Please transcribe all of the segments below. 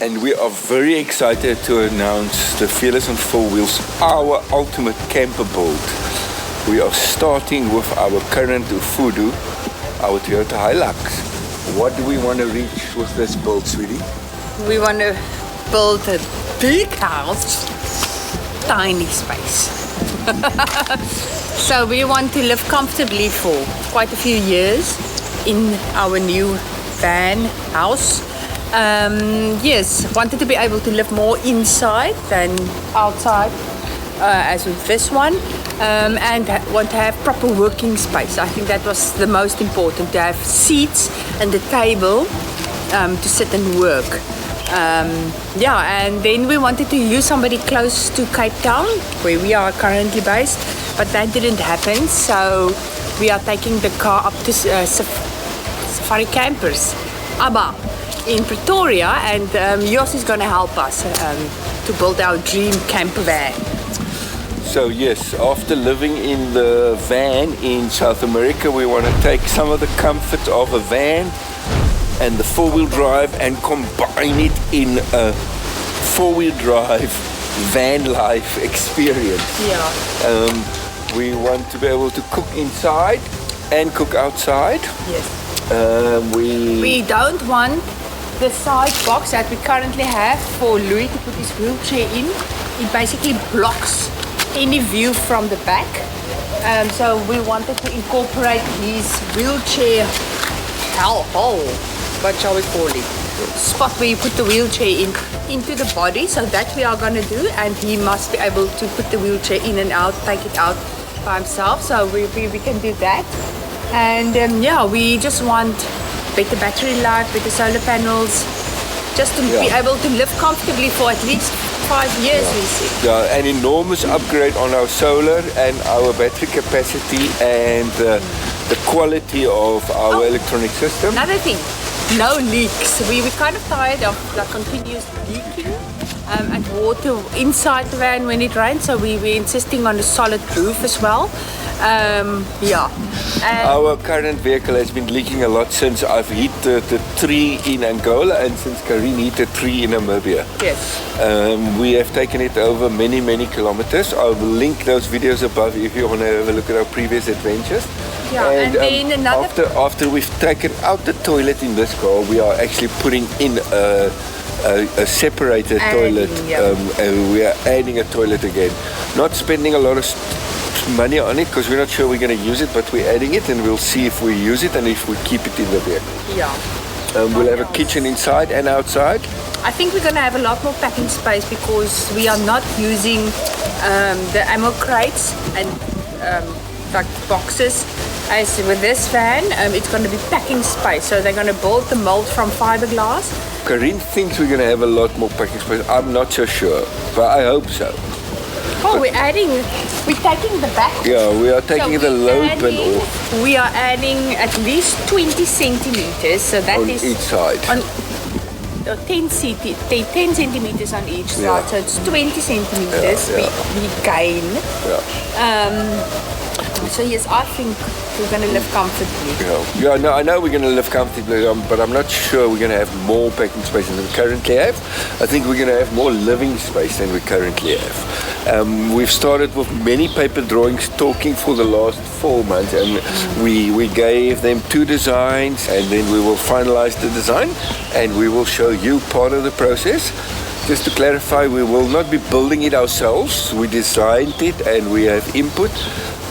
and we are very excited to announce the Fearless on Four Wheels, our ultimate camper build. We are starting with our current Ufudu, our Toyota Hilux. What do we want to reach with this build, sweetie? We want to build a big house, tiny space. So we want to live comfortably for quite a few years in our new van house. Yes, wanted to be able to live more inside than outside, as with this one, and want to have proper working space. I think that was the most important, to have seats and a table to sit and work. Yeah, and then we wanted to use somebody close to Cape Town, where we are currently based, but that didn't happen, so we are taking the car up to Safari Campers, ABBA, in Pretoria, and Jos is going to help us to build our dream camper van. So yes, after living in the van in South America, we want to take some of the comforts of a van and the four-wheel drive and combine it in a four-wheel drive van life experience. Yeah. We want to be able to cook inside and cook outside. Yes. We don't want the side box that we currently have for Louis to put his wheelchair in. It basically blocks any view from the back. So we wanted to incorporate his wheelchair hole. What shall we call it? Spot where you put the wheelchair into the body. So that we are going to do, and he must be able to put the wheelchair in and out, take it out by himself. So we can do that. And yeah, we just want better battery life, better solar panels, just to be able to live comfortably for at least 5 years, we see. Yeah, an enormous upgrade on our solar and our battery capacity and the quality of our electronic system. Another thing, no leaks. We're kind of tired of like continuous leaking and water inside the van when it rains, so we're insisting on a solid roof as well. Yeah. Our current vehicle has been leaking a lot since I've hit the tree in Angola and since Karine hit a tree in Namibia. Yes. We have taken it over many kilometers. I will link those videos above if you want to have a look at our previous adventures. Yeah, and then another... After we've taken out the toilet in this car, we are actually putting in a separated toilet. We are adding a toilet again. Not spending a lot of money on it because we're not sure we're going to use it, but we're adding it and we'll see if we use it and if we keep it in the vehicle. Yeah. We'll have a kitchen inside and outside. I think we're going to have a lot more packing space because we are not using the ammo crates and like boxes. As with this van, it's going to be packing space, so they're going to build the mold from fiberglass. Karine thinks we're going to have a lot more packing space. I'm not so sure, but I hope so. Oh, we're taking the back. Yeah, we are taking the load bin off. We are adding at least 20 centimeters, so that on is each side. On 10 centimeters on each side, so it's 20 centimeters we gain. Yeah. So yes, I think we're going to live comfortably. Yeah, no, I know we're going to live comfortably, but I'm not sure we're going to have more packing space than we currently have. I think we're going to have more living space than we currently have. We've started with many paper drawings talking for the last 4 months, and we gave them 2 designs, and then we will finalize the design, and we will show you part of the process. Just to clarify, we will not be building it ourselves. We designed it and we have input,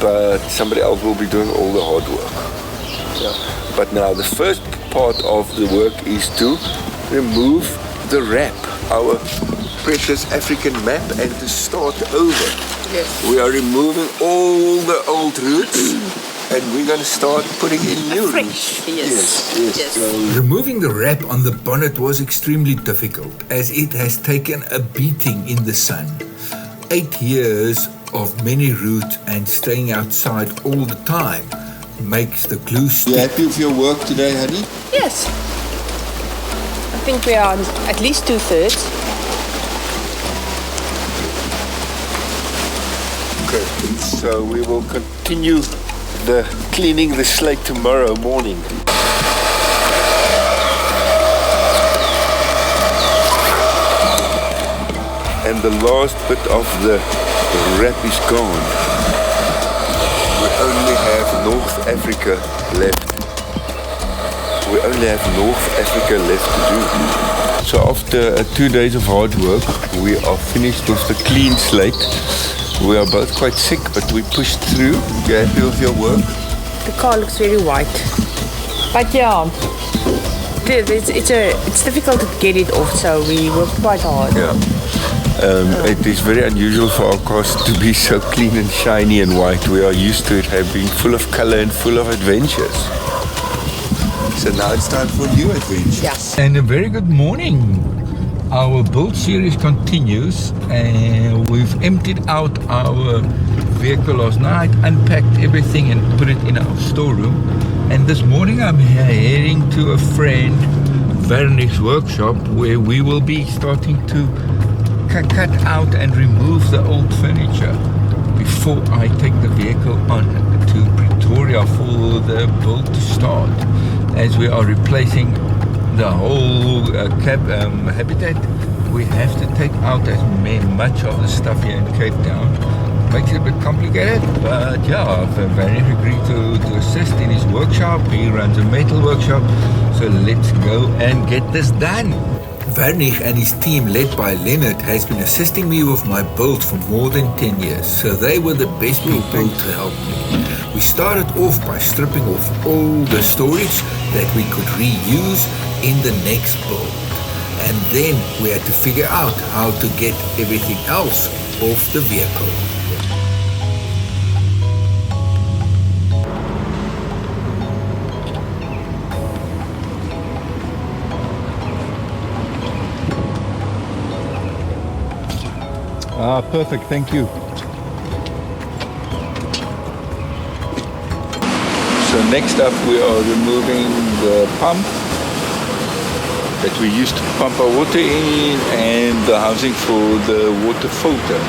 but somebody else will be doing all the hard work. Yeah. But now the first part of the work is to remove the wrap, our precious African map, and to start over. Yes. We are removing all the old roots and we're going to start putting in new roots. Yes. Removing the wrap on the bonnet was extremely difficult as it has taken a beating in the sun. 8 years of many roots and staying outside all the time makes the glue stick. You happy with your work today, honey? Yes. I think we are at least 2/3. Okay, so we will continue cleaning the slate tomorrow morning. and the last bit of the wrap is gone. We only have North Africa left. We only have North Africa left to do. So after 2 days of hard work, we are finished with the clean slate. We are both quite sick, but we pushed through. You happy with your work? The car looks very white. But yeah, it's difficult to get it off, so we work quite hard. Yeah. It is very unusual for our cars to be so clean and shiny and white. We are used to it being full of color and full of adventures. So now it's time for new adventures. Yes. And a very good morning. Our build series continues, and we've emptied out our vehicle last night, unpacked everything and put it in our storeroom. And this morning I'm heading to a friend, Vernich's workshop, where we will be starting to cut out and remove the old furniture before I take the vehicle on to Pretoria for the build to start. As we are replacing the whole habitat, we have to take out as much of the stuff here in Cape Town. Makes it a bit complicated, but yeah, Vernick agreed to assist in his workshop. He runs a metal workshop, so let's go and get this done. Vernick and his team, led by Leonard, has been assisting me with my build for more than 10 years, so they were the best people to help me. We started off by stripping off all the storage that we could reuse in the next build. And then we had to figure out how to get everything else off the vehicle. Perfect, thank you. So next up we are removing the pump that we used to pump our water in and the housing for the water filter.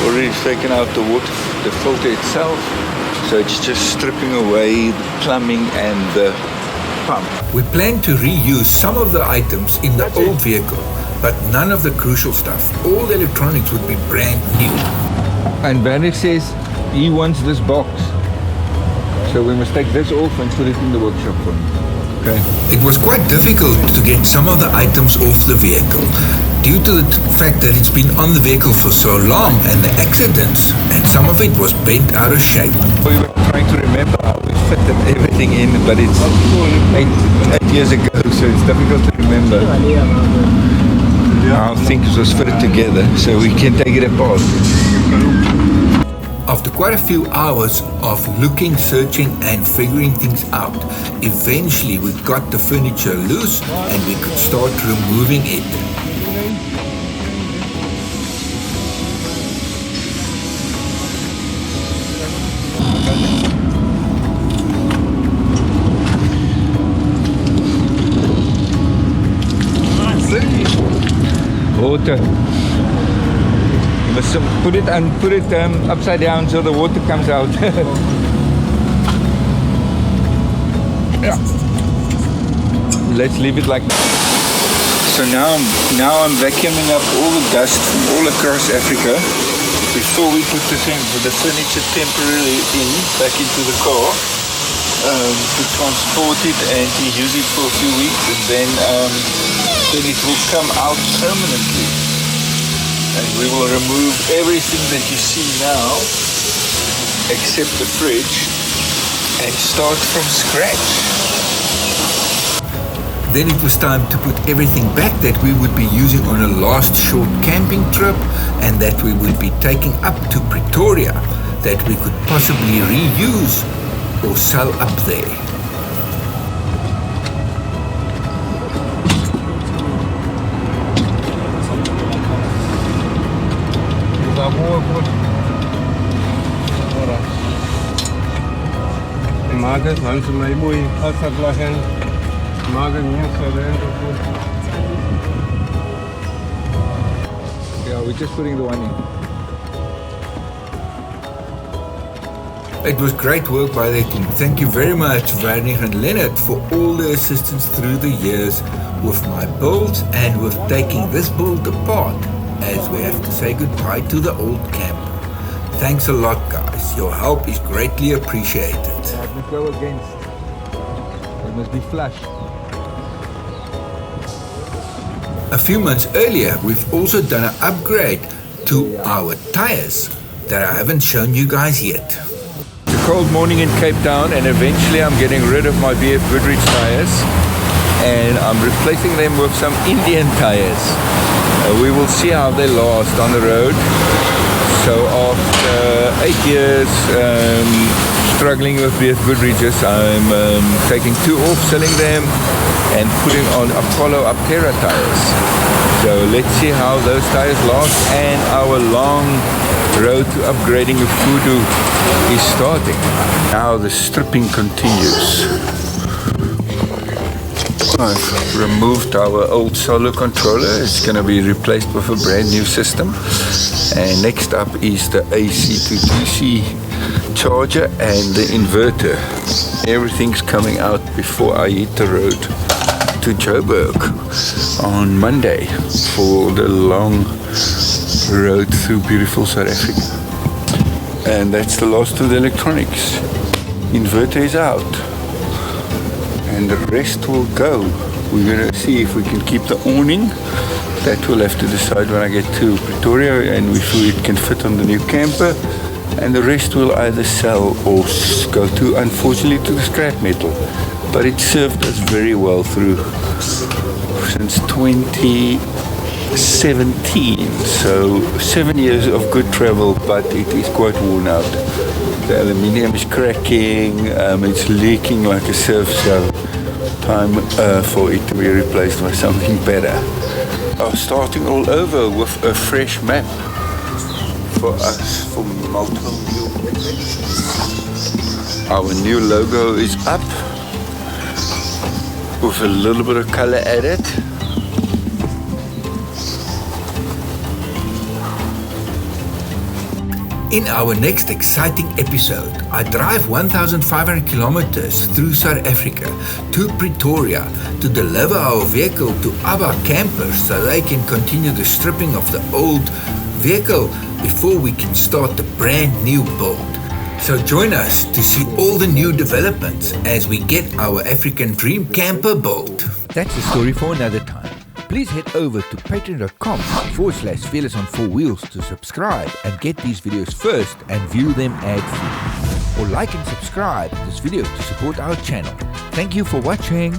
Already taken out the filter itself, so it's just stripping away the plumbing and the pump. We plan to reuse some of the items in the old vehicle, but none of the crucial stuff. All the electronics would be brand new. And Vernick says he wants this box, so we must take this off and put it in the workshop for him. Okay. It was quite difficult to get some of the items off the vehicle due to the fact that it's been on the vehicle for so long and the accidents, and some of it was bent out of shape. We were trying to remember how we fitted everything in, but it's 8 years ago, so it's difficult to remember how things was fitted together, so we can take it apart. After quite a few hours of looking, searching and figuring things out, eventually we got the furniture loose and we could start removing it. Water. You must put it upside down so the water comes out. Yeah. Let's leave it like that. So now I'm vacuuming up all the dust from all across Africa before we put the furniture temporarily back into the car to transport it and to use it for a few weeks, and then it will come out permanently. And we will remove everything that you see now except the fridge and start from scratch. Then it was time to put everything back that we would be using on a last short camping trip and that we would be taking up to Pretoria, that we could possibly reuse or sell up there. Yeah, we're just putting the one in. It was great work by their team. Thank you very much, Vernick and Leonard, for all the assistance through the years with my builds and with taking this build apart as we have to say goodbye to the old camper. Thanks a lot, guys. Your help is greatly appreciated. I must go against. They must be flush. A few months earlier, we've also done an upgrade to our tires that I haven't shown you guys yet. It's a cold morning in Cape Town, and eventually I'm getting rid of my BF Goodrich tires and I'm replacing them with some Indian tires. We will see how they last on the road. So after 8 years struggling with BF Goodriches, I'm taking 2 off, selling them and putting on Apollo Aptera tires. So let's see how those tires last, and our long road to upgrading a Fudu is starting. Now the stripping continues. I've removed our old solar controller. It's going to be replaced with a brand new system. And next up is the AC to DC charger and the inverter. Everything's coming out before I hit the road to Joburg on Monday for the long road through beautiful South Africa. And that's the last of the electronics. Inverter is out. And the rest will go. We're going to see if we can keep the awning. That we'll have to decide when I get to Pretoria and if it can fit on the new camper. And the rest will either sell or go to, unfortunately, to the scrap metal. But it served us very well through since 2017. So 7 years of good travel, but it is quite worn out. The aluminium is cracking, it's leaking like a sieve, so time for it to be replaced by something better. Starting all over with a fresh map for us for multiple new projects. Our new logo is up with a little bit of color added. In our next exciting episode, I drive 1,500 kilometers through South Africa to Pretoria to deliver our vehicle to other campers so they can continue the stripping of the old vehicle before we can start the brand new build. So join us to see all the new developments as we get our African Dream Camper built. That's a story for another time. Please head over to patreon.com/Fearless on 4 Wheels to subscribe and get these videos first and view them ad-free. Or like and subscribe this video to support our channel. Thank you for watching.